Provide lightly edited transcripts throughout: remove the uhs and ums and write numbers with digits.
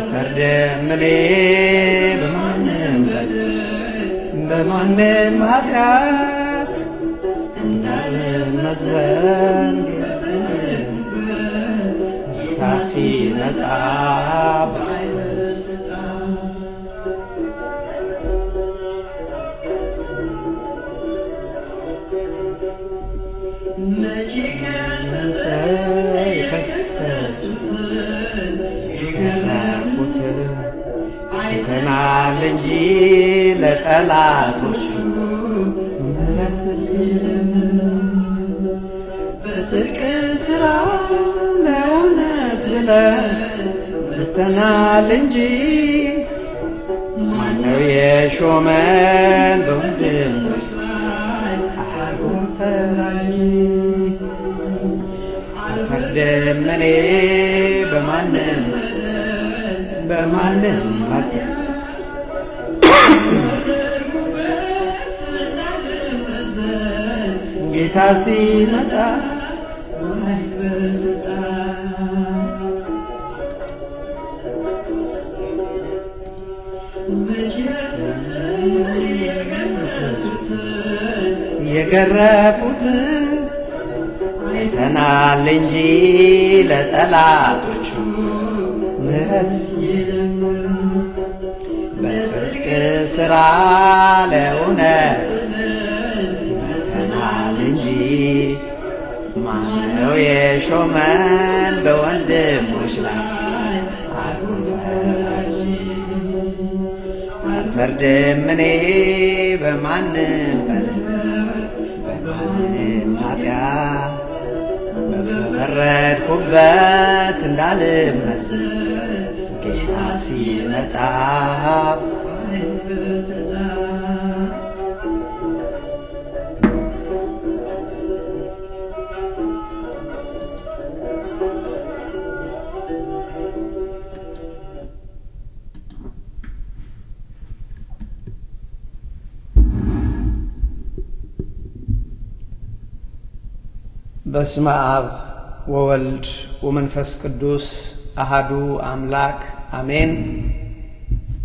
ፈርደምኔ በማንም ኃጢአት እንዳልመዘን ጌታ ሲመጣ አይተናል እንጂ ለጠላቶቹ ምሕረት በጽድቅ ሥራ ለእውነት ብለን መጥተናል እንጂ ማነው የሾመን በወንድሞች ላይ አርጎን ፈራጅ? አልፈርድም እኔ በማንም ጌታ ሲመጣ የገረፉት አይተናል እንጂ ለጠላቶቹ ምሕረት በጽድቅ ሥራ ለእውነት መጥተናል እንጂ ማነው የሾመን በወንድሞች ላይ አርጎን ፈራጅ? አልፈርድም እኔ በማንም ኃጢአት በፈረድኩበት እንዳልመስል ጌታ ሲመጣ በስመ አብ ወወልድ ወመንፈስ ቅዱስ አሃዱ አምላክ አሜን።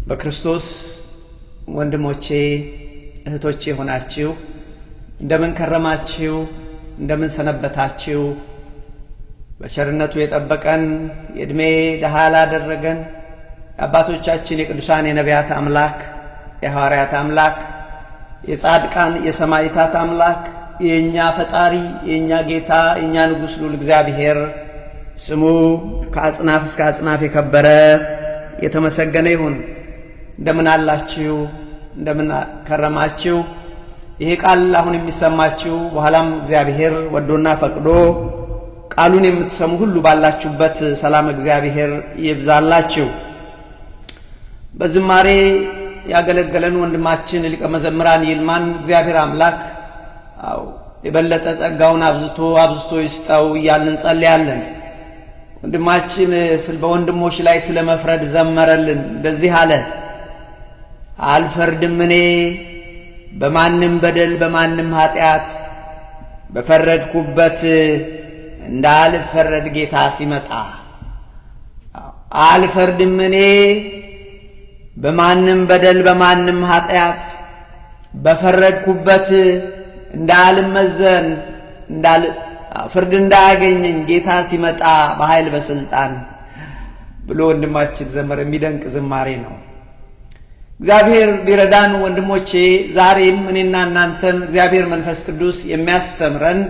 በክርስቶስ ወንድሞቼ እህቶቼ ሆናችሁ እንደምን ከረማችሁ? እንደምን ሰነበታችሁ? በቸርነቱ የጠበቀን የዕድሜ ደሃ ላደረገን የአባቶቻችን የቅዱሳን የነቢያት አምላክ የሐዋርያት አምላክ የጻድቃን የሰማዕታት አምላክ የኛ ፈጣሪ የኛ ጌታ የኛ ንጉሥ ልዑል እግዚአብሔር ስሙ ከአጽናፍ እስከ አጽናፍ የከበረ የተመሰገነ ይሁን። እንደምን አላችሁ? እንደምን ከረማችሁ? ይሄ ቃል አሁን የሚሰማችሁ በኋላም እግዚአብሔር ወዶና ፈቅዶ ቃሉን የምትሰሙ ሁሉ ባላችሁበት ሰላም እግዚአብሔር ይብዛላችሁ። በዝማሬ ያገለገለን ወንድማችን ሊቀ መዘምራን ይልማን እግዚአብሔር አምላክ የበለጠ ጸጋውን አብዝቶ ይስጠው እያልን እንጸልያለን። ወንድማችን በወንድሞች ላይ ስለመፍረድ ዘመረልን። እንደዚህ አለ፣ አልፈርድም እኔ በማንም በደል በማንም ኃጢአት በፈረድኩበት እንዳልፈረድ ጌታ ሲመጣ አልፈርድም እኔ በማንም በደል በማንም ኃጢአት በፈረድኩበት እንዳልመዘን ፍርድ እንዳያገኘኝ ጌታ ሲመጣ በኃይል በስልጣን ብሎ ወንድማችን ዘመረ የሚደንቅ ዝማሬ ነው። እግዚአብሔር ቢረዳን ወንድሞቼ ዛሬም እኔና እናንተን እግዚአብሔር መንፈስ ቅዱስ የሚያስተምረን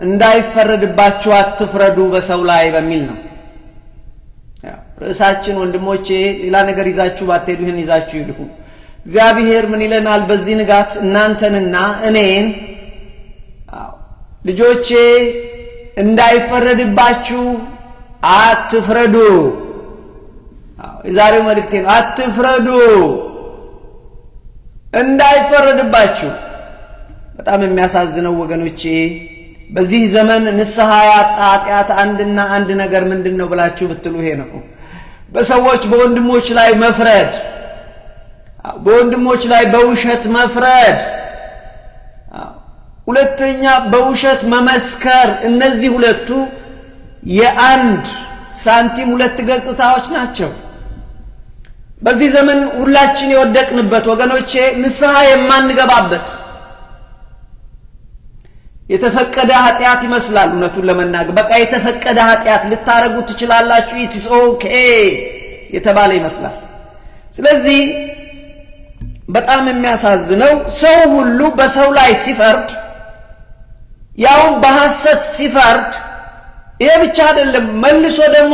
እንዳይፈረድባችሁ አትፍረዱ በሰው ላይ በሚል ነው ርዕሳችን። ወንድሞቼ ሌላ ነገር ይዛችሁ ባትሄዱ ይህን ይዛችሁ ይልሁ። እግዚአብሔር ምን ይለናል በዚህ ንጋት እናንተንና እኔን? ልጆቼ እንዳይፈረድባችሁ አትፍረዱ። የዛሬው መልእክቴ ነው። አትፍረዱ እንዳይፈረድባችሁ። በጣም የሚያሳዝነው ወገኖቼ በዚህ ዘመን ንስሐ ያጣ ኃጢአት አንድና አንድ ነገር ምንድነው ብላችሁ ብትሉ ይሄ ነው። በሰዎች በወንድሞች ላይ መፍረድ፣ በወንድሞች ላይ በውሸት መፍረድ፣ ሁለተኛ በውሸት መመስከር። እነዚህ ሁለቱ የአንድ ሳንቲም ሁለት ገጽታዎች ናቸው። በዚህ ዘመን ሁላችን የወደቅንበት ወገኖቼ ንስሐ የማንገባበት የተፈቀደ ኃጢአት ይመስላል። እውነቱን ለመናገር በቃ የተፈቀደ ኃጢአት ልታረጉ ትችላላችሁ ኢትስ ኦኬ የተባለ ይመስላል። ስለዚህ በጣም የሚያሳዝነው ሰው ሁሉ በሰው ላይ ሲፈርድ ያው በሐሰት ሲፈርድ፣ ይሄ ብቻ አይደለም መልሶ ደግሞ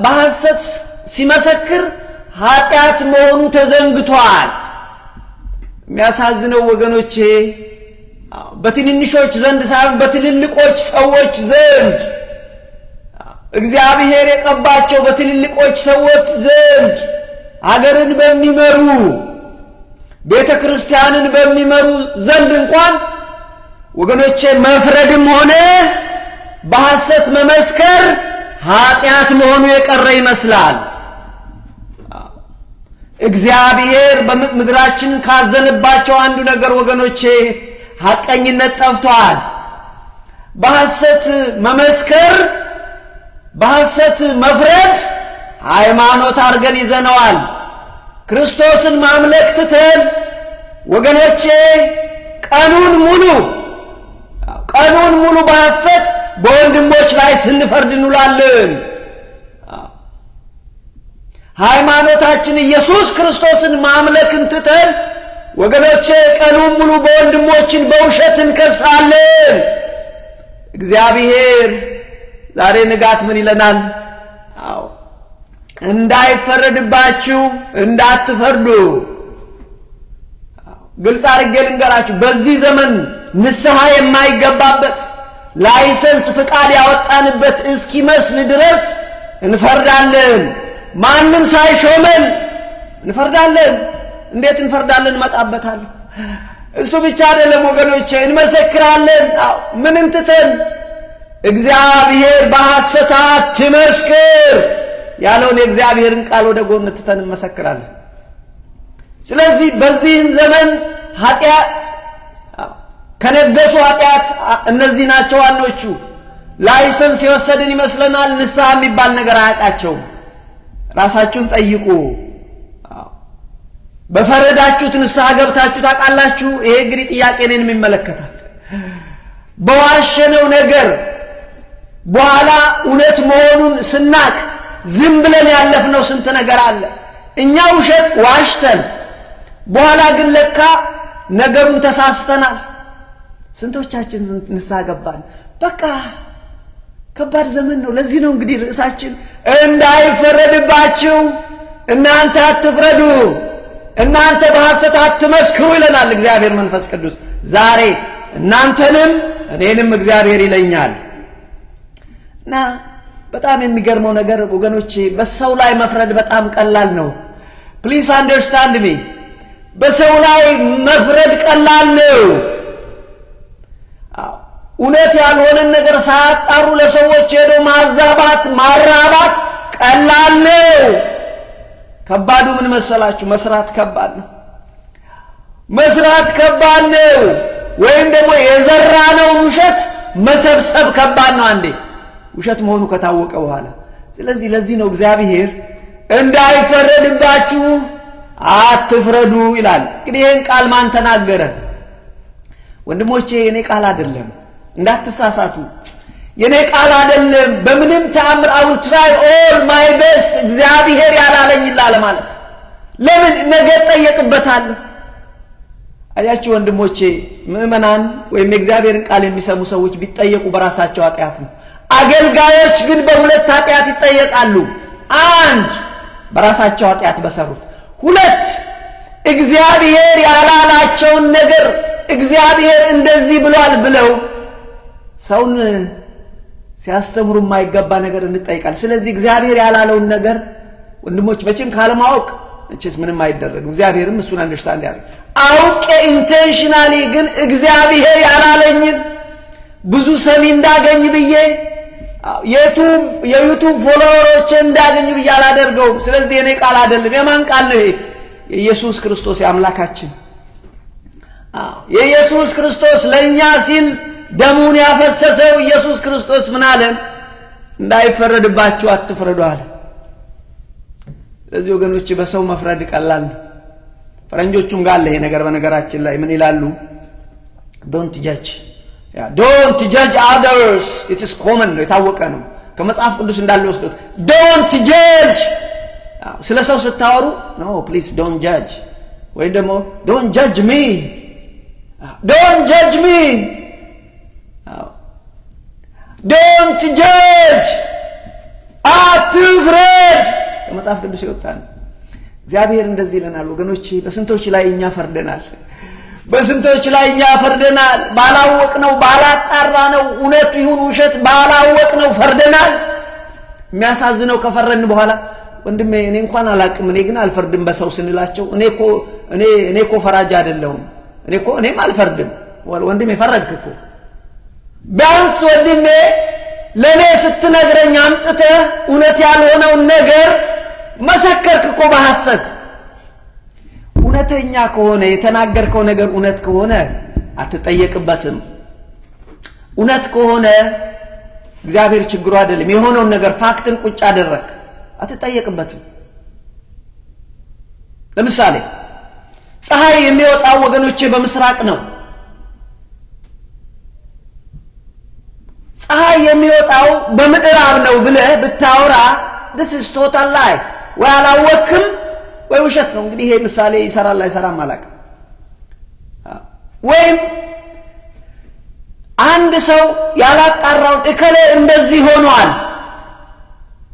በሐሰት ሲመሰክር ኃጢአት መሆኑ ተዘንግቷል። የሚያሳዝነው ወገኖቼ በትንንሾች ዘንድ ሳይሆን በትልልቆች ሰዎች ዘንድ እግዚአብሔር የቀባቸው በትልልቆች ሰዎች ዘንድ አገርን በሚመሩ ቤተ ክርስቲያንን በሚመሩ ዘንድ እንኳን ወገኖቼ መፍረድም ሆነ በሐሰት መመስከር ኃጢአት መሆኑ የቀረ ይመስላል። እግዚአብሔር በምድራችን ካዘነባቸው አንዱ ነገር ወገኖቼ ሐቀኝነት ጠፍቷል። በሐሰት መመስከር፣ በሐሰት መፍረድ ሃይማኖት አድርገን ይዘነዋል። ክርስቶስን ማምለክ ትተን ወገኖቼ ቀኑን ሙሉ በሐሰት በወንድሞች ላይ ስንፈርድ እንውላለን። ሃይማኖታችን ኢየሱስ ክርስቶስን ማምለክን ትተን ወገኖቼ ቀኑን ሙሉ በወንድሞችን በውሸት እንከሳለን። እግዚአብሔር ዛሬ ንጋት ምን ይለናል? እንዳይፈረድባችሁ እንዳትፈርዱ። ግልጽ አድርጌ ልንገራችሁ፣ በዚህ ዘመን ንስሐ የማይገባበት ላይሰንስ ፍቃድ ያወጣንበት እስኪመስል ድረስ እንፈርዳለን። ማንም ሳይሾመን እንፈርዳለን። እንዴት እንፈርዳለን? እመጣበታለሁ። እሱ ብቻ አይደለም ወገኖቼ፣ እንመሰክራለን። ምን እንትተን እግዚአብሔር በሐሰት አትመስክር ያለውን የእግዚአብሔርን ቃል ወደ ጎን ትተን እንመሰክራለን። ስለዚህ በዚህን ዘመን ኃጢአት ከነገሱ ኃጢአት እነዚህ ናቸው ዋኖቹ። ላይሰንስ የወሰድን ይመስለናል። ንስሐ የሚባል ነገር አያውቃቸውም። ራሳችሁን ጠይቁ። በፈረዳችሁት ንስሐ ገብታችሁ ታውቃላችሁ? ይሄ እንግዲህ ጥያቄ እኔንም ይመለከታል። በዋሸነው ነገር በኋላ እውነት መሆኑን ስናቅ ዝም ብለን ያለፍነው ስንት ነገር አለ። እኛ ውሸት ዋሽተን በኋላ ግን ለካ ነገሩን ተሳስተናል። ስንቶቻችን ንስሐ ገባን? በቃ ከባድ ዘመን ነው። ለዚህ ነው እንግዲህ ርዕሳችን እንዳይፈረድባችሁ እናንተ አትፍረዱ፣ እናንተ በሐሰት አትመስክሩ ይለናል እግዚአብሔር መንፈስ ቅዱስ። ዛሬ እናንተንም እኔንም እግዚአብሔር ይለኛል። እና በጣም የሚገርመው ነገር ወገኖቼ በሰው ላይ መፍረድ በጣም ቀላል ነው። ፕሊዝ አንደርስታንድ ሚ። በሰው ላይ መፍረድ ቀላል ነው። እውነት ያልሆነን ነገር ሳያጣሩ ለሰዎች ሄዶ ማዛባት ማራባት ቀላል ነው። ከባዱ ምን መሰላችሁ? መስራት ከባድ ነው። መስራት ከባድ ነው። ወይም ደግሞ የዘራነው ውሸት መሰብሰብ ከባድ ነው አንዴ ውሸት መሆኑ ከታወቀ በኋላ። ስለዚህ ለዚህ ነው እግዚአብሔር እንዳይፈረድባችሁ አትፍረዱ ይላል። እንግዲህ ይህን ቃል ማን ተናገረ? ወንድሞቼ የኔ ቃል አይደለም፣ እንዳትሳሳቱ። የኔ ቃል አይደለም። በምንም ተአምር I will try all my best እግዚአብሔር ያላለኝ ይላል ማለት ለምን ነገ ጠየቅበታለሁ። አያችሁ ወንድሞቼ፣ ምእመናን ወይም የእግዚአብሔርን ቃል የሚሰሙ ሰዎች ቢጠየቁ በራሳቸው ኃጢአት ነው። አገልጋዮች ግን በሁለት ኃጢአት ይጠየቃሉ። አንድ በራሳቸው ኃጢአት በሰሩት፣ ሁለት እግዚአብሔር ያላላቸውን ነገር እግዚአብሔር እንደዚህ ብሏል ብለው ሰውን ሲያስተምሩ የማይገባ ነገር እንጠይቃለን። ስለዚህ እግዚአብሔር ያላለውን ነገር ወንድሞች መቼም ካለማወቅ መቼስ ምንም አይደረግም። እግዚአብሔርም እሱን አንደርስታንድ ያደርግ አውቄ ኢንቴንሽናሊ ግን እግዚአብሔር ያላለኝን ብዙ ሰሚ እንዳገኝ ብዬ የዩቱብ ፎሎወሮች እንዳገኝ ብዬ አላደርገውም። ስለዚህ የኔ ቃል አይደለም። የማን ቃል ነው? የኢየሱስ ክርስቶስ የአምላካችን የኢየሱስ ክርስቶስ ለኛ ሲል ደሙን ያፈሰሰው ኢየሱስ ክርስቶስ ምን አለን? እንዳይፈረድባችሁ አትፍረዱ አለ። ስለዚህ ወገኖች በሰው መፍረድ ቀላል ነው። ፈረንጆቹም ጋር ይሄ ነገር በነገራችን ላይ ምን ይላሉ? ዶንት ጃጅ ዶንት ጃጅ others it is common ነው፣ የታወቀ ነው። ከመጽሐፍ ቅዱስ እንዳለ ወስዶት ዶንት ጃጅ። ስለ ሰው ስታወሩ ኖ ፕሊዝ ዶንት ጃጅ፣ ወይ ደግሞ ዶንት ጃጅ ሚ ዶንት ጃጅ ሚ ዶንት ጃጅ አትፍረድ። ከመጽሐፍ ቅዱስ ይወጣል። እግዚአብሔር እንደዚህ ይለናል ወገኖች። በስንቶች ላይ እኛ ፈርደናል፣ በስንቶች ላይ እኛ ፈርደናል። ባላወቅነው ባላጣራነው እውነት ይሁን ውሸት ባላወቅነው ፈርደናል። የሚያሳዝነው ከፈረድን በኋላ ወንድሜ እኔ እንኳን አላቅም እኔ ግን አልፈርድም በሰው ስንላቸው እኔ እኮ ፈራጅ አይደለሁም እኔም አልፈርድም። ወንድሜ ፈረድክ እኮ ቢያንስ ወንድሜ ለኔ ስትነግረኝ አምጥተህ እውነት ያልሆነውን ነገር መሰከርክ እኮ በሐሰት። እውነተኛ ከሆነ የተናገርከው ነገር እውነት ከሆነ አትጠየቅበትም። እውነት ከሆነ እግዚአብሔር ችግሩ አይደለም። የሆነውን ነገር ፋክትን ቁጭ አደረክ አትጠየቅበትም። ለምሳሌ ፀሐይ የሚወጣው ወገኖቼ በምስራቅ ነው። ፀሐይ የሚወጣው በምዕራብ ነው ብለህ ብታወራ this is total lie። ወይ አላወቅም ወይ ውሸት ነው። እንግዲህ ይሄ ምሳሌ ይሰራል አይሰራም አላውቅም። ወይም አንድ ሰው ያላጣራው እከሌ እንደዚህ ሆኗል፣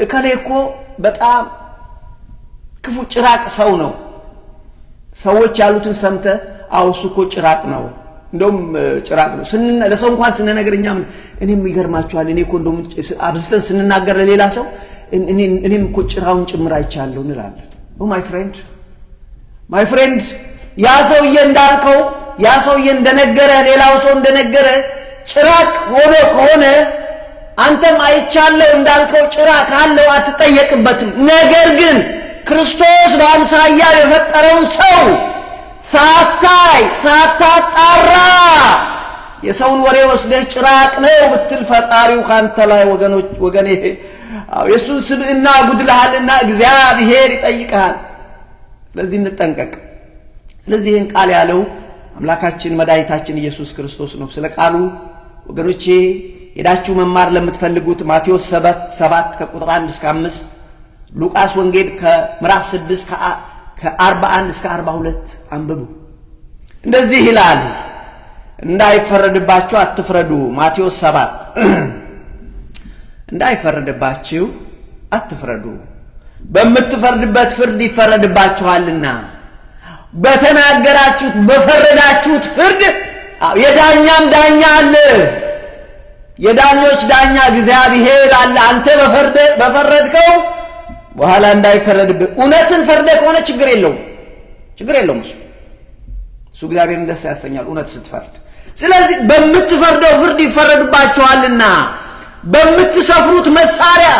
እከሌ እኮ በጣም ክፉ ጭራቅ ሰው ነው፣ ሰዎች ያሉትን ሰምተ አውሱ እኮ ጭራቅ ነው፣ እንደውም ጭራቅ ነው ለሰው እንኳን ስንነግርኛ እኔም ይገርማችኋል እኔ እኮ እንደውም አብዝተን ስንናገር ለሌላ ሰው እኔም እኮ ጭራውን ጭምር አይቻለሁ እንላለን። ማይ ፍሬንድ ያ ሰውዬ እንዳልከው ያ ሰውዬ እንደነገረ ሌላው ሰው እንደነገረ ጭራቅ ሆኖ ከሆነ አንተም አይቻለሁ እንዳልከው ጭራቅ ካለው አትጠየቅበትም። ነገር ግን ክርስቶስ በአምሳያ የፈጠረውን ሰው ሳታይ ሳታጣራ የሰውን ወሬ ወስደህ ጭራቅ ነው ብትል ፈጣሪው ካንተ ላይ ወገኔ የሱን ስብዕና ጉድለሃልና እግዚአብሔር ይጠይቅሃል። ስለዚህ እንጠንቀቅ። ስለዚህ ይህን ቃል ያለው አምላካችን መድኃኒታችን ኢየሱስ ክርስቶስ ነው። ስለ ቃሉ ወገኖቼ ሄዳችሁ መማር ለምትፈልጉት ማቴዎስ 7 ከቁጥር 1 እስከ 5፣ ሉቃስ ወንጌል ከምዕራፍ 6 ከ41 እስከ 42 አንብቡ። እንደዚህ ይላል፣ እንዳይፈረድባችሁ አትፍረዱ። ማቴዎስ 7 እንዳይፈረድባችሁ አትፍረዱ፣ በምትፈርድበት ፍርድ ይፈረድባችኋልና በተናገራችሁት በፈረዳችሁት ፍርድ የዳኛም ዳኛ አለ። የዳኞች ዳኛ እግዚአብሔር አለ። አንተ በፈረድከው በኋላ እንዳይፈረድብህ። እውነትን ፈርደ ከሆነ ችግር የለውም እሱ እግዚአብሔርን ደስ ያሰኛል እውነት ስትፈርድ። ስለዚህ በምትፈርደው ፍርድ ይፈረድባችኋልና በምትሰፍሩት መሳሪያ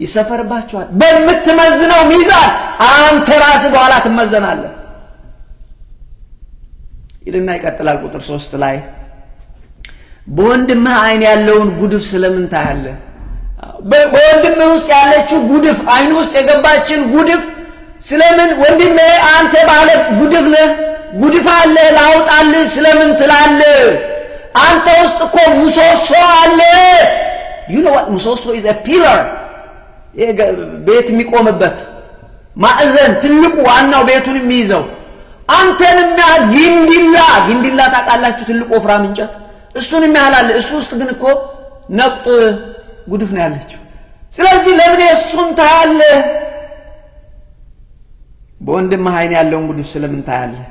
ይሰፈርባችኋል፣ በምትመዝነው ሚዛን አንተ ራስህ በኋላ ትመዘናለህ። ይልና ይቀጥላል ቁጥር 3 ላይ በወንድምህ አይን ያለውን ጉድፍ ስለምን ታያለህ? በወንድምህ ውስጥ ያለችው ጉድፍ አይኑ ውስጥ የገባችን ጉድፍ ስለምን ወንድሜ አንተ ባለ ጉድፍ ነህ፣ ጉድፍ አለ ላውጣልህ ስለምን ትላለህ? አንተ ውስጥ እኮ ምሰሶ አለ። you know what ምሰሶ is a pillar ቤት የሚቆምበት ማዕዘን ትልቁ ዋናው ቤቱን የሚይዘው አንተንም ያህል ግንዲላ ታውቃላችሁ? ትልቁ ወፍራም እንጨት እሱንም ያህል አለ። እሱ ውስጥ ግን እኮ ነቁጥ ጉድፍ ነው ያለችው። ስለዚህ ለምን እሱን ታያለህ? በወንድምህ አይን ያለውን ጉድፍ ስለምን ታያለህ?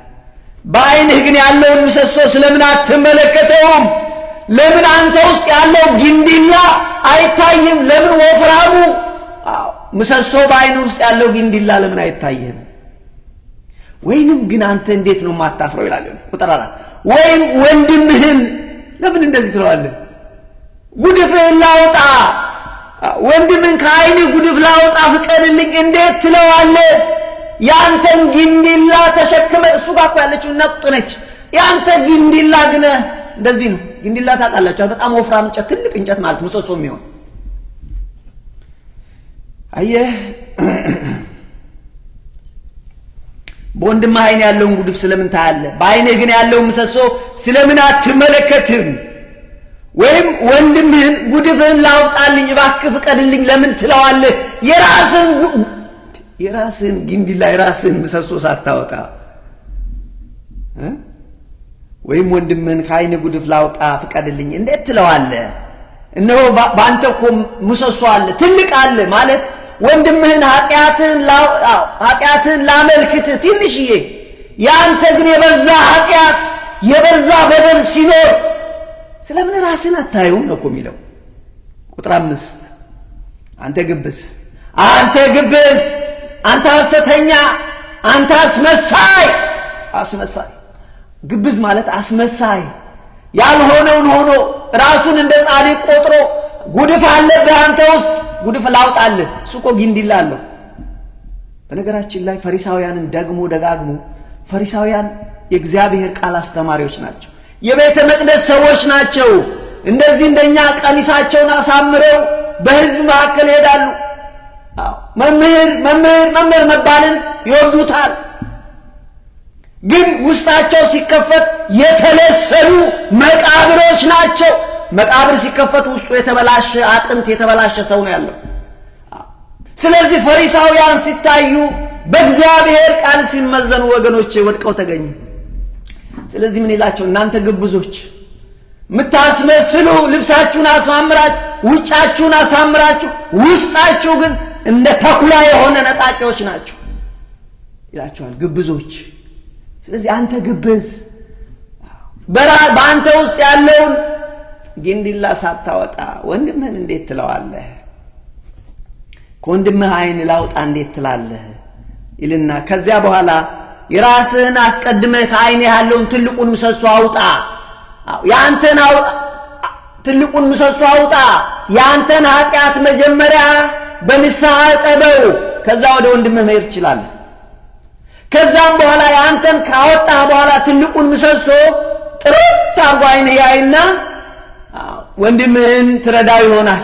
በአይንህ ግን ያለውን ምሰሶ ስለምን አትመለከተውም? ለምን አንተ ውስጥ ያለው ግንዲላ አይታይም? ለምን ወፍራሙ ምሰሶ በአይንህ ውስጥ ያለው ግንዲላ ለምን አይታይም? ወይንም ግን አንተ እንዴት ነው የማታፍረው ይላል ቁጥር 4 ወይም ወንድምህን ለምን እንደዚህ ትለዋለህ? ጉድፍህን ላውጣ ወንድምህን ከአይንህ ጉድፍ ላውጣ ፍቀድልኝ እንዴት ትለዋለህ? ያንተን ግንዲላ ተሸክመ እሱ ጋር እኮ ያለችው ነቁጥ ነች። ያንተ ግንዲላ ግን እንደዚህ ነው። ግንዲላ ታውቃላችሁ? በጣም ወፍራም እንጨት፣ ትልቅ እንጨት ማለት ምሰሶ የሚሆን አየህ። በወንድምህ አይን ያለውን ጉድፍ ስለምን ታያለህ? በአይንህ ግን ያለውን ምሰሶ ስለምን አትመለከትም? ወይም ወንድምህን ጉድፍህን ላውጣልኝ እባክህ ፍቀድልኝ ለምን ትለዋለህ? የራስህን ግንዲላ የራስህን ምሰሶ ሳታወጣ ወይም ወንድምህን ከአይን ጉድፍ ላውጣ ፍቀድልኝ እንዴት ትለዋለህ? እነሆ በአንተ እኮ ምሰሶ አለ፣ ትልቅ አለ ማለት ወንድምህን ኃጢአትህን ላመልክትህ ትንሽዬ፣ ያንተ ግን የበዛ ኃጢአት የበዛ በደል ሲኖር ስለምን ራስህን አታየውም ነው እኮ የሚለው ቁጥር 5 አንተ ግብዝ፣ አንተ ሐሰተኛ፣ አንተ አስመሳይ። ግብዝ ማለት አስመሳይ፣ ያልሆነውን ሆኖ ራሱን እንደ ጻድቅ ቆጥሮ ጉድፍ አለብህ አንተ ውስጥ ጉድፍ ላውጣልህ። እሱ እኮ ግንዲላ አለው። በነገራችን ላይ ፈሪሳውያንን ደግሞ ደጋግሞ ፈሪሳውያን የእግዚአብሔር ቃል አስተማሪዎች ናቸው፣ የቤተ መቅደስ ሰዎች ናቸው። እንደዚህ እንደኛ ቀሚሳቸውን አሳምረው በሕዝብ መካከል ይሄዳሉ። መምህር መባልን ይወዱታል። ግን ውስጣቸው ሲከፈት የተለሰኑ መቃብሮች ናቸው። መቃብር ሲከፈት ውስጡ የተበላሸ አጥንት የተበላሸ ሰው ነው ያለው። ስለዚህ ፈሪሳውያን ሲታዩ በእግዚአብሔር ቃል ሲመዘኑ ወገኖቼ ወድቀው ተገኙ። ስለዚህ ምን ይላቸው? እናንተ ግብዞች ምታስመስሉ ልብሳችሁን አሳምራችሁ ውጫችሁን አሳምራችሁ ውስጣችሁ ግን እንደ ተኩላ የሆነ ነጣቂዎች ናቸው ይላቸዋል። ግብዞች። ስለዚህ አንተ ግብዝ በአንተ ውስጥ ያለውን ግንዲላ ሳታወጣ ወንድምህን እንዴት ትለዋለህ? ከወንድምህ አይን ላውጣ እንዴት ትላለህ? ይልና ከዚያ በኋላ የራስህን አስቀድመህ ከአይን ያለውን ትልቁን ምሰሶ አውጣ። ያንተን ትልቁን ምሰሶ አውጣ። ያንተን ኃጢአት መጀመሪያ በንስሐ ጠበው፣ ከዛ ወደ ወንድምህ መሄድ ትችላለህ። ከዛም በኋላ ያንተን ካወጣህ በኋላ ትልቁን ምሰሶ ጥርት አርጎ አይንህ ያይና ወንድምህን ትረዳው ይሆናል።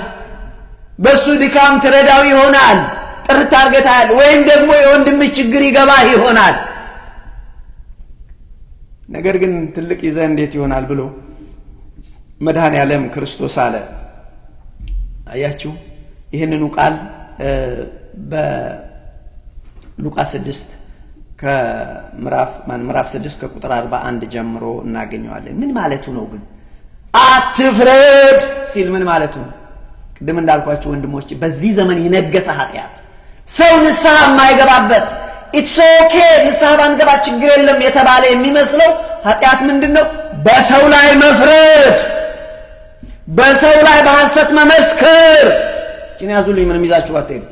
በሱ ድካም ትረዳው ይሆናል። ጥርት አርገታል። ወይም ደግሞ የወንድምህ ችግር ይገባህ ይሆናል። ነገር ግን ትልቅ ይዘህ እንዴት ይሆናል ብሎ መድኃኔ ዓለም ክርስቶስ አለ። አያችሁ ይህንኑ ቃል በሉቃስ 6 ምዕራፍ 6 ከቁጥር 41 ጀምሮ እናገኘዋለን። ምን ማለቱ ነው ግን? አትፍረድ ሲል ምን ማለቱ ነው? ቅድም እንዳልኳችሁ ወንድሞች በዚህ ዘመን የነገሰ ኃጢአት ሰው ንስሐ የማይገባበት ኢትስ ኦኬ ንስሐ ባንገባ ችግር የለም የተባለ የሚመስለው ኃጢአት ምንድነው? በሰው ላይ መፍረድ፣ በሰው ላይ በሐሰት መመስከር። እቺን ያዙልኝ፣ ምንም ይዛችሁ አትሄዱ።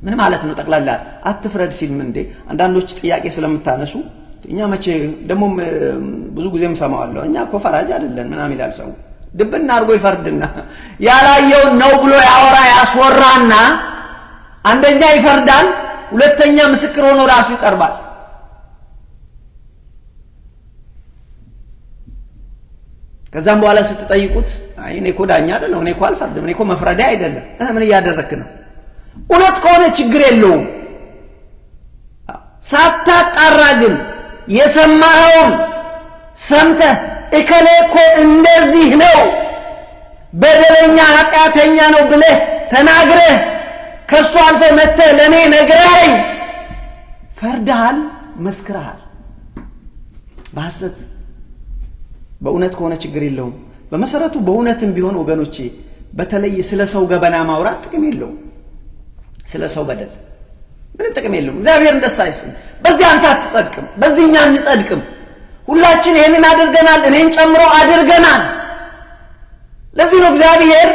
ምን ማለት ነው? ጠቅላላ አትፍረድ ሲል ምን እንዴ? አንዳንዶች ጥያቄ ስለምታነሱ እኛ መቼ ደግሞ ብዙ ጊዜም ሰማዋለሁ እኛ እኮ ፈራጅ አይደለን ምናምን ይላል ሰው። ድብና አድርጎ ይፈርድና ያላየውን ነው ብሎ ያወራ ያስወራና አንደኛ ይፈርዳል፣ ሁለተኛ ምስክር ሆኖ ራሱ ይቀርባል። ከዛም በኋላ ስትጠይቁት አይ እኔ እኮ ዳኛ አይደለም እኔ እኮ አልፈርድም እኔ እኮ መፍረድ አይደለም ምን እያደረክ ነው እውነት ከሆነ ችግር የለውም ሳታጣራ ግን የሰማኸውን ሰምተህ እከሌ እኮ እንደዚህ ነው በደለኛ ኃጢአተኛ ነው ብለህ ተናግረህ ከሱ አልፈ መተህ ለኔ ነግረኸኝ ፈርደሃል መስክረሃል በሐሰት በእውነት ከሆነ ችግር የለውም በመሰረቱ በእውነትም ቢሆን ወገኖቼ በተለይ ስለ ሰው ገበና ማውራት ጥቅም የለውም ስለ ሰው በደል ምንም ጥቅም የለውም እግዚአብሔር ደስ አይሰኝ በዚህ አንተ አትጸድቅም በዚህኛ እንጸድቅም ሁላችን ይሄንን አድርገናል እኔን ጨምሮ አድርገናል ለዚህ ነው እግዚአብሔር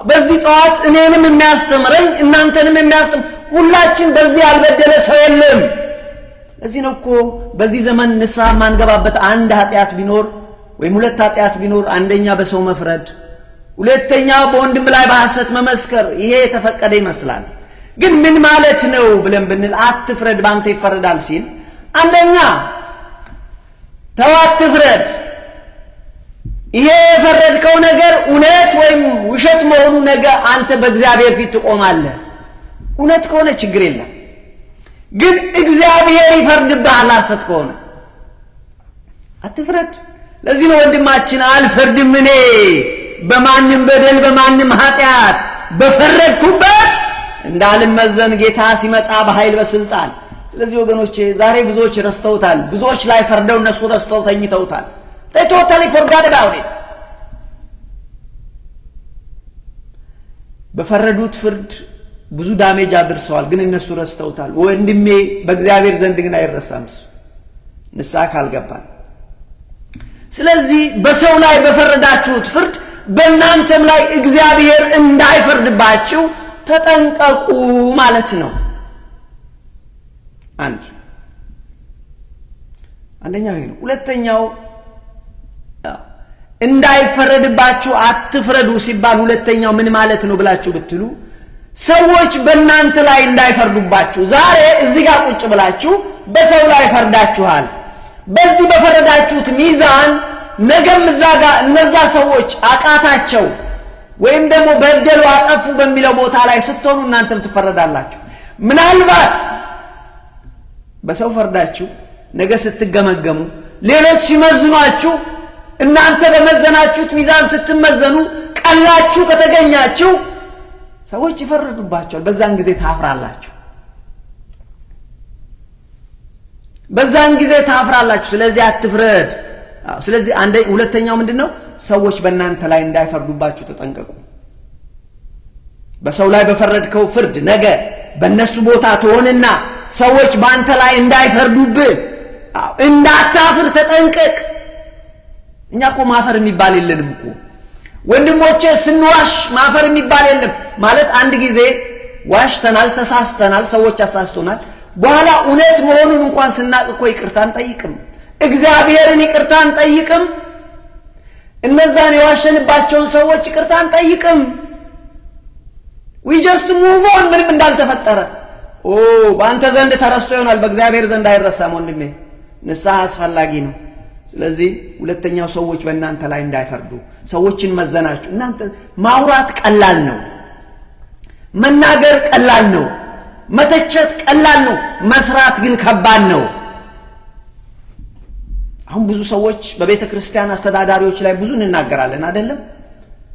በዚህ ጠዋት እኔንም የሚያስተምረኝ እናንተንም የሚያስተምር ሁላችን በዚህ ያልበደለ ሰው የለም ለዚህ ነው እኮ በዚህ ዘመን ንስሐ ማንገባበት አንድ ኃጢአት ቢኖር ወይም ሁለት ኃጢአት ቢኖር አንደኛ በሰው መፍረድ ሁለተኛ በወንድም ላይ በሐሰት መመስከር ይሄ የተፈቀደ ይመስላል ግን ምን ማለት ነው ብለን ብንል አትፍረድ ባንተ ይፈረዳል ሲል አንደኛ ተው አትፍረድ ይሄ የፈረድከው ነገር እውነት ወይም ውሸት መሆኑ ነገር አንተ በእግዚአብሔር ፊት ትቆማለህ እውነት ከሆነ ችግር የለም ግን እግዚአብሔር ይፈርድብሃል ሐሰት ከሆነ አትፍረድ ለዚህ ነው ወንድማችን አልፈርድም እኔ በማንም በደል በማንም ኃጢአት በፈረድኩበት እንዳልመዘን ጌታ ሲመጣ በኃይል በስልጣን ስለዚህ ወገኖቼ ዛሬ ብዙዎች ረስተውታል ብዙዎች ላይ ፈርደው እነሱ ረስተው ተኝተውታል they totally forgot about it በፈረዱት ፍርድ ብዙ ዳሜጅ አድርሰዋል ግን እነሱ ረስተውታል ወንድሜ በእግዚአብሔር ዘንድ ግን አይረሳም ንስሐ ካልገባን ስለዚህ በሰው ላይ በፈረዳችሁት ፍርድ በእናንተም ላይ እግዚአብሔር እንዳይፈርድባችሁ ተጠንቀቁ ማለት ነው አንደኛው ይሄ ነው ሁለተኛው እንዳይፈረድባችሁ አትፍረዱ ሲባል ሁለተኛው ምን ማለት ነው ብላችሁ ብትሉ ሰዎች በእናንተ ላይ እንዳይፈርዱባችሁ ዛሬ እዚህ ጋር ቁጭ ብላችሁ በሰው ላይ ፈርዳችኋል በዚህ በፈረዳችሁት ሚዛን ነገም እዛ ጋር እነዛ ሰዎች አቃታቸው ወይም ደግሞ በደሉ አጠፉ በሚለው ቦታ ላይ ስትሆኑ እናንተም ትፈረዳላችሁ ምናልባት በሰው ፈርዳችሁ ነገ ስትገመገሙ ሌሎች ሲመዝኗችሁ እናንተ በመዘናችሁት ሚዛን ስትመዘኑ ቀላችሁ ከተገኛችሁ ሰዎች ይፈርዱባችኋል በዛን ጊዜ ታፍራላችሁ ስለዚህ አትፍረድ ስለዚህ ሁለተኛው ምንድነው ሰዎች በእናንተ ላይ እንዳይፈርዱባችሁ ተጠንቀቁ በሰው ላይ በፈረድከው ፍርድ ነገ በእነሱ ቦታ ትሆንና ሰዎች በአንተ ላይ እንዳይፈርዱብህ እንዳታፍር ተጠንቀቅ እኛ እኮ ማፈር የሚባል የለንም እኮ ወንድሞቼ ስንዋሽ ማፈር የሚባል የለም ማለት አንድ ጊዜ ዋሽተናል ተሳስተናል ሰዎች አሳስቶናል በኋላ እውነት መሆኑን እንኳን ስናቅ እኮ ይቅርታን ጠይቅም እግዚአብሔርን ይቅርታን ጠይቅም እነዛን የዋሸንባቸውን ሰዎች ይቅርታን ጠይቅም we just move on ምንም እንዳልተፈጠረ በአንተ ዘንድ ተረስቶ ይሆናል በእግዚአብሔር ዘንድ አይረሳም ወንድሜ ንስሐ አስፈላጊ ነው ስለዚህ ሁለተኛው ሰዎች በእናንተ ላይ እንዳይፈርዱ ሰዎችን መዘናችሁ እናንተ ማውራት ቀላል ነው መናገር ቀላል ነው መተቸት ቀላል ነው መስራት ግን ከባድ ነው አሁን ብዙ ሰዎች በቤተ ክርስቲያን አስተዳዳሪዎች ላይ ብዙ እንናገራለን አይደለም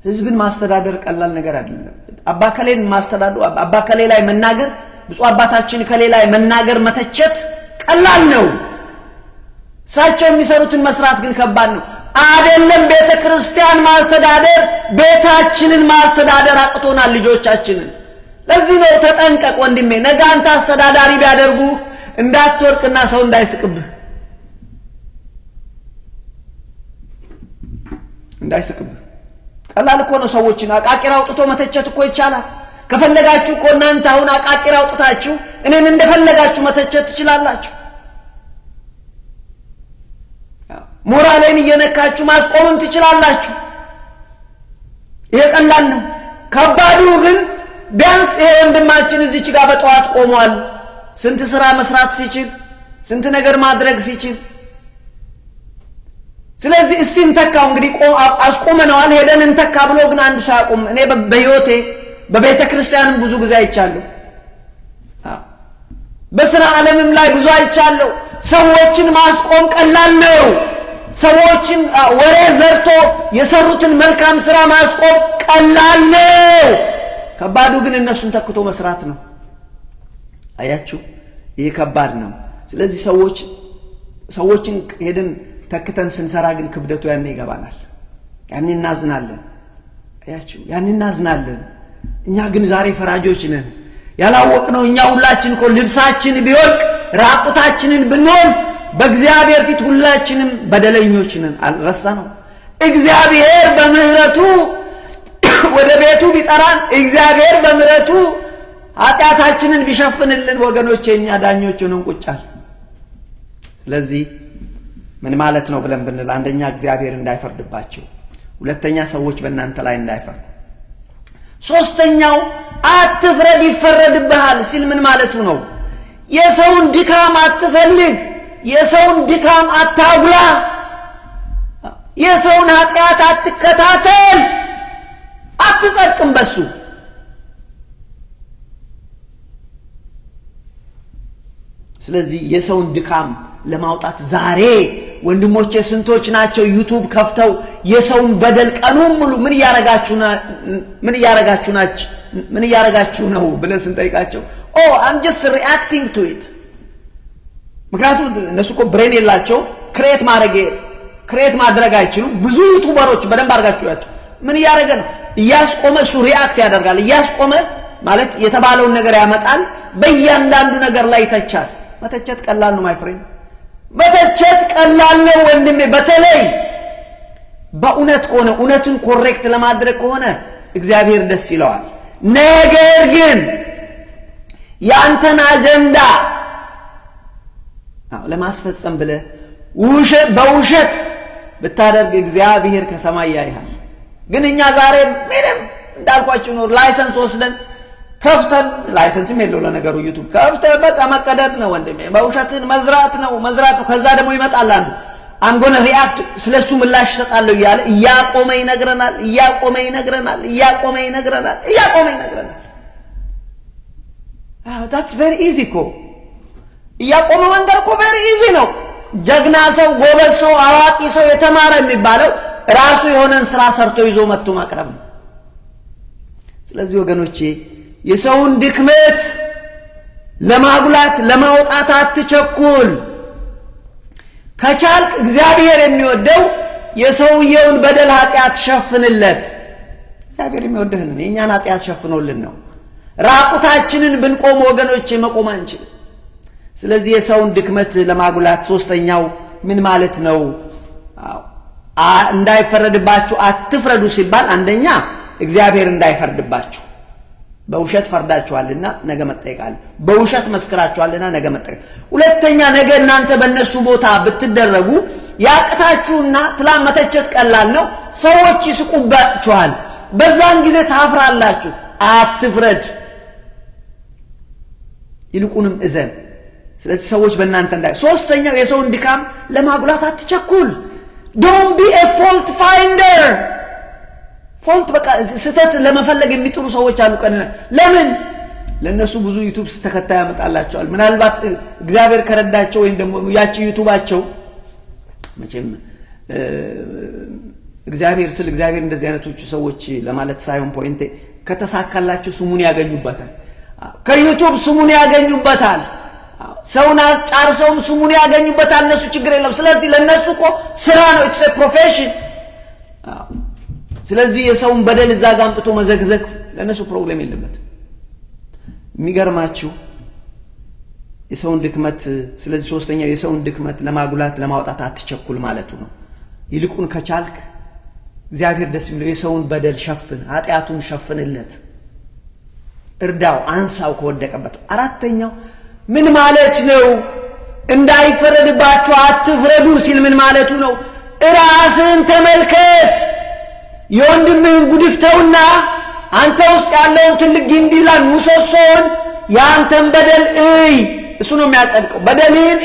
ህዝብን ማስተዳደር ቀላል ነገር አይደለም አባከሌን ማስተዳደሩ አባከሌ ላይ መናገር ብፁዕ አባታችን ከሌ ላይ መናገር መተቸት ቀላል ነው ሳቸው የሚሰሩትን መስራት ግን ከባድ ነው አይደለም ቤተ ክርስቲያን ማስተዳደር ቤታችንን ማስተዳደር አቅቶናል ልጆቻችንን ለዚህ ነው ተጠንቀቅ ወንድሜ ነገ አንተ አስተዳዳሪ ቢያደርጉ እንዳትወርቅና ሰው እንዳይስቅብህ ቀላል እኮ ነው ሰዎችን አቃቂር አውጥቶ መተቸት እኮ ይቻላል ከፈለጋችሁ እኮ እናንተ አሁን አቃቂር አውጥታችሁ እኔን እንደፈለጋችሁ መተቸት ትችላላችሁ ሞራሌን እየነካችሁ ማስቆምም ትችላላችሁ ይሄ ቀላል ነው ከባዱ ግን ቢያንስ ይሄ ወንድማችን እዚች ጋር በጠዋት ቆሟል ስንት ስራ መስራት ሲችል ስንት ነገር ማድረግ ሲችል ስለዚህ እስቲ እንተካው እንግዲህ አስቆመነዋል ሄደን እንተካ ብሎ ግን አንድ ሰው ያቆም እኔ በህይወቴ በቤተ ክርስቲያንም ብዙ ጊዜ አይቻለሁ በስራ ዓለምም ላይ ብዙ አይቻለሁ ሰዎችን ማስቆም ቀላል ነው ሰዎችን ወሬ ዘርቶ የሰሩትን መልካም ስራ ማስቆም ቀላል ነው ከባዱ ግን እነሱን ተክቶ መስራት ነው አያችሁ ይሄ ከባድ ነው ስለዚህ ሰዎችን ሄደን ተክተን ስንሰራ ግን ክብደቱ ያኔ ይገባናል ያኔ እናዝናለን አያችሁ ያኔ እናዝናለን እኛ ግን ዛሬ ፈራጆች ነን ያላወቅነው እኛ ሁላችን እኮ ልብሳችን ቢወልቅ ራቁታችንን ብንሆን በእግዚአብሔር ፊት ሁላችንም በደለኞች ነን አልረሳነው እግዚአብሔር በምህረቱ ወደ ቤቱ ቢጠራን እግዚአብሔር በምህረቱ ኃጢአታችንን ቢሸፍንልን ወገኖቼ እኛ ዳኞች ሆነን ቁጫል ስለዚህ ምን ማለት ነው ብለን ብንል አንደኛ እግዚአብሔር እንዳይፈርድባቸው ሁለተኛ ሰዎች በእናንተ ላይ እንዳይፈርዱ ሶስተኛው አትፍረድ ይፈረድብሃል ሲል ምን ማለቱ ነው የሰውን ድካም አትፈልግ የሰውን ድካም አታጉላ የሰውን ኃጢአት አትከታተል አትጸድቅም በሱ ስለዚህ የሰውን ድካም ለማውጣት ዛሬ ወንድሞቼ ስንቶች ናቸው ዩቲዩብ ከፍተው የሰውን በደል ቀኑን ሙሉ ምን ያረጋችሁ ነው ብለን ስንጠይቃቸው I'm just reacting to it ምክንያቱም እነሱ እኮ ብሬን የላቸው ክሬት ማድረግ አይችሉም ብዙ ዩቲዩበሮች በደንብ አድርጋችሁ ያቸው ምን ያረጋ ነው እያስቆመ እሱ ሪአክት ያደርጋል እያስቆመ ማለት የተባለውን ነገር ያመጣል በእያንዳንዱ ነገር ላይ ይተቻል መተቸት ቀላል ነው ማይ ፍሬንድ መተቸት ቀላል ነው ወንድሜ በተለይ በእውነት ከሆነ እውነቱን ኮሬክት ለማድረግ ከሆነ እግዚአብሔር ደስ ይለዋል ነገር ግን ያንተን አጀንዳ ለማስፈጸም ብለ በውሸት ብታደርግ እግዚአብሔር ከሰማይ ያይሃል ግን እኛ ዛሬ ምንም እንዳልኳችሁ ነው ላይሰንስ ወስደን ከፍተን ላይሰንስም የለው ለነገሩ ዩቲዩብ ከፍተን በቃ መቀደድ ነው ወንድሜ በውሸትን መዝራት ነው ከዛ ደግሞ ይመጣል አንዱ I'm going to react ስለሱ ምላሽ ሰጣለሁ ይያለ ያቆመ ይነግረናል that's very easy እኮ ያቆመ መንገር እኮ very easy ነው ጀግና ሰው ጎበዝ ሰው አዋቂ ሰው የተማረ የሚባለው ራሱ የሆነን ስራ ሰርቶ ይዞ መጥቶ ማቅረብ ነው ስለዚህ ወገኖቼ የሰውን ድክመት ለማጉላት ለማውጣት አትቸኩል ከቻልክ እግዚአብሔር የሚወደው የሰውየውን በደል ኃጢአት ሸፍንለት እግዚአብሔር የሚወደህን የኛን ኃጢአት ሸፍኖልን ነው ራቁታችንን ብንቆም ወገኖቼ መቆም አንችልም ስለዚህ የሰውን ድክመት ለማጉላት ሶስተኛው ምን ማለት ነው እንዳይፈረድባችሁ አትፍረዱ ሲባል አንደኛ እግዚአብሔር እንዳይፈርድባችሁ በውሸት ፈርዳችኋልና ነገ መጠየቃል በውሸት መስከራችኋልና ነገ መጠየቅ ሁለተኛ ነገ እናንተ በእነሱ ቦታ ብትደረጉ ያቅታችሁና ትላም መተቸት ቀላል ነው ሰዎች ይስቁባችኋል በዛን ጊዜ ታፍራላችሁ አትፍረድ ይልቁንም እዘን ስለዚህ ሰዎች በእናንተ ሶስተኛው የሰውን ድካም ለማጉላት አትቸኩል don't be a fault finder ፎልት በቃ ስተት ለመፈለግ የሚጥሩ ሰዎች አሉ ለምን ለነሱ ብዙ ዩቲዩብ ተከታይ ያመጣላቸዋል ምናልባት እግዚአብሔር ከረዳቸው ወይም ደግሞ ያቺ ዩቲዩባቸው መቼም እግዚአብሔር እንደዚህ አይነቶቹ ሰዎች ለማለት ሳይሆን ፖይንቴ ከተሳካላቸው ስሙን ያገኙበታል ከዩቲዩብ ስሙን ያገኙበታል ሰውና ጫርሰውም ስሙን ያገኙበታል እነሱ ችግር የለም ስለዚህ ለነሱ እኮ ስራ ነው it's a profession ስለዚህ የሰውን በደል እዛ ጋር አምጥቶ መዘግዘግ ለነሱ ፕሮብሌም የለበት የሚገርማችሁ የሰውን ድክመት ስለዚህ ሶስተኛው የሰውን ድክመት ለማጉላት ለማውጣት አትቸኩል ማለቱ ነው ይልቁን ከቻልክ እግዚአብሔር ደስ ይለው የሰውን በደል ሸፍን ኃጢአቱን ሸፍንለት እርዳው አንሳው ከወደቀበት አራተኛው ምን ማለት ነው እንዳይፈረድባችሁ አትፍረዱ ሲል ምን ማለቱ ነው ራስን ተመልከት የወንድምህን ጉድፍተውና አንተ ውስጥ ያለውን ትልቅ ግንዲላን ሙሶሶን ያንተን በደል እሱ ነው የሚያጸድቀው በደልን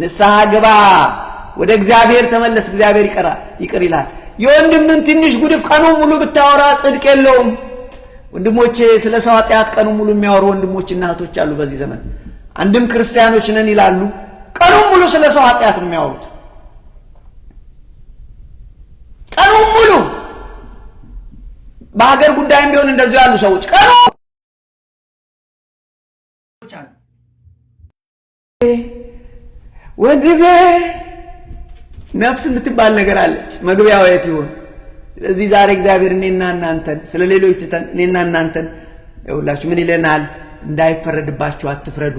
ንስሐ ግባ ወደ እግዚአብሔር ተመለስ፣ እግዚአብሔር ይቅር ይላል። የወንድምን ትንሽ ጉድፍ ቀኑን ሙሉ ብታወራ ጽድቅ የለውም። ወንድሞቼ ስለ ሰው ኃጢአት ቀኑን ሙሉ የሚያወሩ ወንድሞችና እህቶች አሉ በዚህ ዘመን። አንድም ክርስቲያኖች ነን ይላሉ፣ ቀኑን ሙሉ ስለ ሰው ኃጢአት ነው የሚያወሩት። ቀኑን ሙሉ በሀገር ጉዳይም ቢሆን እንደዚህ ያሉ ሰዎች ቀኑ ወንድሜ ነፍስ የምትባል ነገር አለች፣ መግቢያው የት ይሆን? ስለዚህ ዛሬ እግዚአብሔር እኔና እናንተን ስለ ሌሎች ትተን እኔና እናንተን ይኸውላችሁ ምን ይለናል? እንዳይፈረድባችሁ አትፍረዱ።